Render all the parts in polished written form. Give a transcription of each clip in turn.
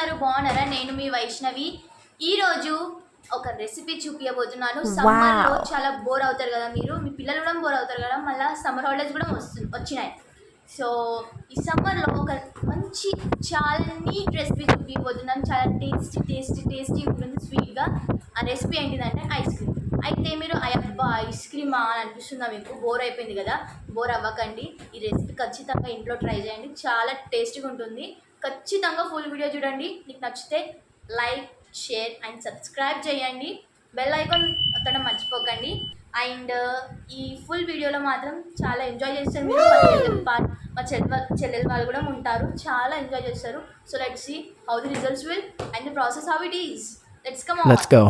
ఉన్నారు బాగున్నారా? నేను మీ వైష్ణవి. ఈరోజు ఒక రెసిపీ చూపించబోతున్నాను. సమ్మర్లో చాలా బోర్ అవుతారు కదా మీరు, మీ పిల్లలు కూడా బోర్ అవుతారు కదా, మళ్ళీ సమ్మర్ హాలిడేస్ కూడా వచ్చినాయి. సో ఈ సమ్మర్లో ఒక మంచి చాలా నీట్ రెసిపీ చూపించబోతున్నాను. చాలా టేస్టీ ఉంటుంది, స్వీట్గా. ఆ రెసిపీ ఏంటిదంటే ఐస్ క్రీమ్. అయితే మీరు అబ్బా ఐస్ క్రీమా అని అనిపిస్తుందా? మీకు బోర్ అయిపోయింది కదా, బోర్ అవ్వకండి. ఈ రెసిపీ ఖచ్చితంగా ఇంట్లో ట్రై చేయండి, చాలా టేస్టీగా ఉంటుంది. ఖచ్చితంగా ఫుల్ వీడియో చూడండి. మీకు నచ్చితే లైక్, షేర్ అండ్ సబ్స్క్రైబ్ చేయండి. బెల్ ఐకాన్ ఒత్తడం మర్చిపోకండి. అండ్ ఈ ఫుల్ వీడియోలో మాత్రం చాలా ఎంజాయ్ చేస్తారు మీరు. మా చెల్లెలు వాళ్ళు కూడా ఉంటారు, చాలా ఎంజాయ్ చేస్తారు. So let's see how the results will and the process how it is. Let's go.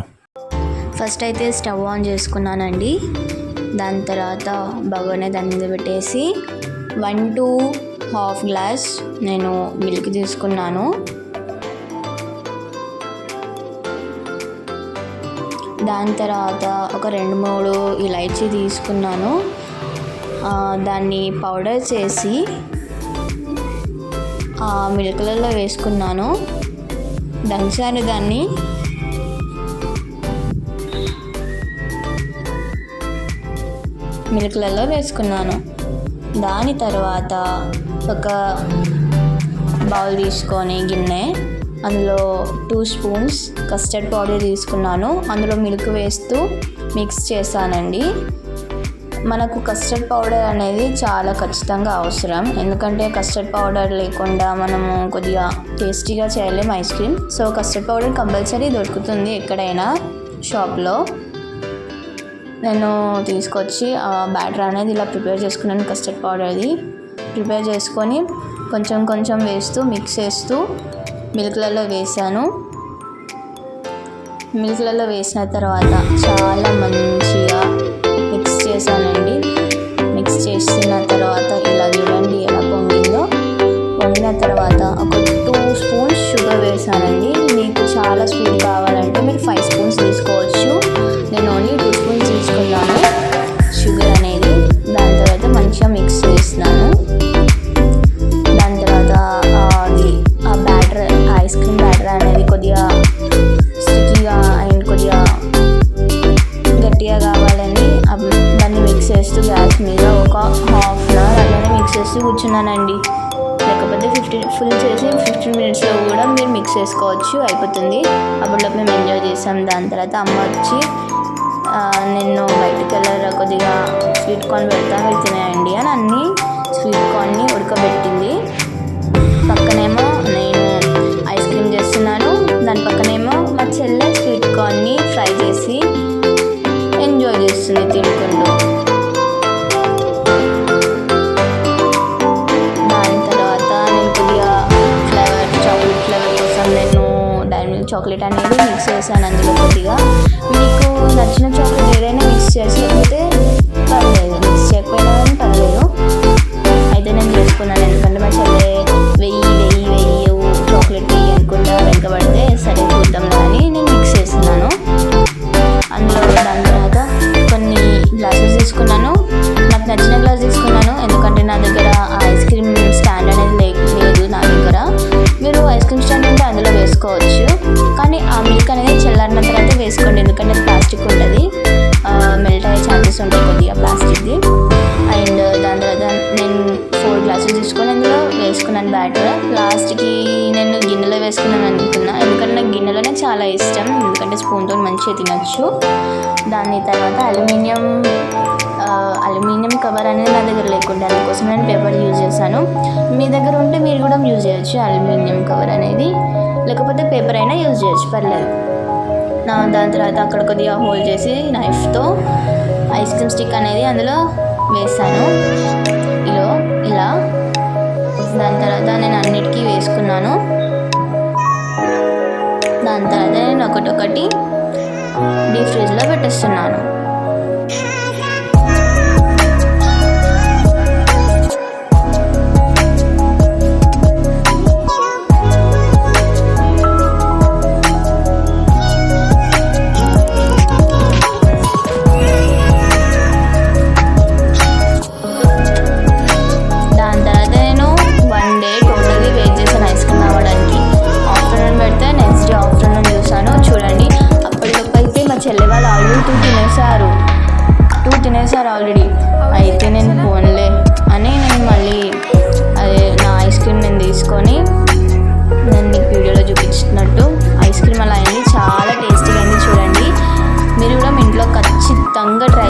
First అయితే స్టవ్ ఆన్ చేసుకున్నానండి. దాని తర్వాత బగోనే దాని మీద పెట్టేసి 1 to 1/2 గ్లాస్ నేను మిల్క్ తీసుకున్నాను. దాని తర్వాత ఒక 2-3 ఇలాచీ తీసుకున్నాను. దాన్ని పౌడర్ చేసి మిల్క్లలో వేసుకున్నాను. దంచాను, దాన్ని మిల్క్లలో వేసుకున్నాను. దాని తర్వాత ఒక బౌల్ తీసుకొని గిన్నె, అందులో 2 స్పూన్స్ కస్టర్డ్ పౌడర్ తీసుకున్నాను. అందులో మిల్క్ వేస్తూ మిక్స్ చేశానండి. మనకు కస్టర్డ్ పౌడర్ అనేది చాలా ఖచ్చితంగా అవసరం, ఎందుకంటే కస్టర్డ్ పౌడర్ లేకుండా మనము కొద్దిగా టేస్టీగా చేయలేం ice cream. So custard powder compulsory దొరుకుతుంది ఎక్కడైనా షాప్లో. నేను తీసుకొచ్చి ఆ బ్యాటర్ అనేది ఇలా ప్రిపేర్ చేసుకున్నాను. కస్టర్డ్ పౌడర్ది ప్రిపేర్ చేసుకొని కొంచెం వేస్తూ మిక్స్ చేస్తూ మిల్క్లలో వేసాను. మిల్క్లలో వేసిన తర్వాత చాలా మంచిగా మిక్స్ చేశానండి. మిక్స్ చేసిన తర్వాత ఇలా చూడండి ఎలా పొంగిందో. పొంగిన తర్వాత ఒక 2 స్పూన్స్ షుగర్ వేసానండి. మీకు చాలా స్వీట్ కావాలంటే మీరు 5 స్పూన్స్ తీసుకోవచ్చు. నేను ఓన్లీ 2 స్పూన్స్ తీసుకున్నాను షుగర్ అనేది. దాని తర్వాత మంచిగా మిక్స్ చేస్తున్నాను. దాని తర్వాత అది ఆ బ్యాటర్, ఐస్ క్రీమ్ బ్యాటర్ అనేది కొద్దిగా స్టిక్కీగా అండ్ కొద్దిగా గట్టిగా కావాలని దాన్ని మిక్స్ చేస్తూ గ్యాస్ మీద ఒక 1/2 అవర్ అలానే మిక్స్ చేస్తూ కూర్చున్నానండి. లేకపోతే ఫుల్ చేసి 15 మినిట్స్లో కూడా మీరు మిక్స్ చేసుకోవచ్చు, అయిపోతుంది. అప్పట్లో మేము ఎంజాయ్ చేసాం. దాని తర్వాత అమ్మ వచ్చి నేను బయటకు వెళ్ళారా కొద్దిగా స్వీట్ కార్న్ పెడతాను తినేయండి అని అన్ని స్వీట్ కార్న్ని ఉడకబెట్టింది. పక్కనేమో నేను ఐస్ క్రీమ్ చేస్తున్నాను, దాని పక్కనేమో మా చెల్లె స్వీట్ కార్న్ని ఫ్రై చేసి ఎంజాయ్ చేస్తుంది తినుకుంటూ. దాని తర్వాత నేను కొద్దిగా చాక్లెట్ ఫ్లేవర్ కోసం నేను డైరీ మిల్క్ చాక్లెట్ అనేది మిక్స్ చేశాను. అందులో కొద్దిగా మీకు నచ్చిన చాక్లెట్ ఏదైనా మిక్స్ చేసి, లేకపోతే పర్లేదు, మిక్స్ చేయకపోయినా కానీ పర్లేదు. అయితే నేను చేసుకున్నాను, ఎందుకంటే మా చెల్లె వెయ్యి చాక్లెట్ వెయ్యి అనుకుంటా వెనకబడితే సరే చూద్దాం అని నేను మిక్స్ చేస్తున్నాను. అందులో దాని తర్వాత కొన్ని గ్లాసెస్ తీసుకున్నాను. నాకు నచ్చిన గ్లాస్ తీసుకున్నాను, ఎందుకంటే నా దగ్గర ఐస్ క్రీమ్ స్టాండ్ అనేది లేదు నా దగ్గర. మీరు ఐస్ క్రీమ్ స్టాండ్ ఉంటే అందులో వేసుకోవచ్చు, కానీ ఆ మిల్క్ అనేది చల్లారిన తర్వాత వేసుకోండి, ఎందుకంటే ప్లాస్టిక్ ఉంటుంది, మెల్ట్ అయ్యే ఛాన్సెస్ ఉంటాయి కొద్దిగా ప్లాస్టిక్ది. అండ్ దాని తర్వాత నేను 4 గ్లాసెస్ తీసుకొని అందులో వేసుకున్నాను బ్యాటర్. లాస్ట్కి నేను గిన్నెలో వేసుకున్నాను అనుకున్నా, ఎందుకంటే నాకు గిన్నెలోనే చాలా ఇష్టం, ఎందుకంటే స్పూన్తో మంచిగా తినచ్చు. దాని తర్వాత అల్యూమినియం కవర్ అనేది నా దగ్గర లేకుండా, అందుకోసం నేను పేపర్ యూజ్ చేశాను. మీ దగ్గర ఉంటే మీరు కూడా యూజ్ చేయొచ్చు అల్యూమినియం కవర్ అనేది, లేకపోతే పేపర్ అయినా యూజ్ చేయొచ్చు, పర్లేదు. దాని తర్వాత అక్కడ కొద్దిగా హోల్డ్ చేసి నైఫ్తో ఐస్ క్రీమ్ స్టిక్ అనేది అందులో వేసాను ఇలా. దాని తర్వాత నేను అన్నిటికీ వేసుకున్నాను. దాని తర్వాత నేను ఒకటొకటి డీప్ ఫ్రిడ్జ్లో పెట్టేస్తున్నాను. దాని తర్వాత నేను 1 day టోటల్లీ వెయిట్ చేశాను ఐస్ క్రీమ్ అవ్వడానికి. ఆఫ్టర్నూన్ తినేసారు ఆల్రెడీ. అయితే నేను ఫోన్లే అని నేను మళ్ళీ అదే నా ఐస్ క్రీమ్ నేను తీసుకొని నేను మీకు వీడియోలో చూపించినట్టు ఐస్ క్రీమ్ అలా అయింది. చాలా టేస్టీగా అయింది. చూడండి, మీరు కూడా మీ ఇంట్లో ఖచ్చితంగా ట్రై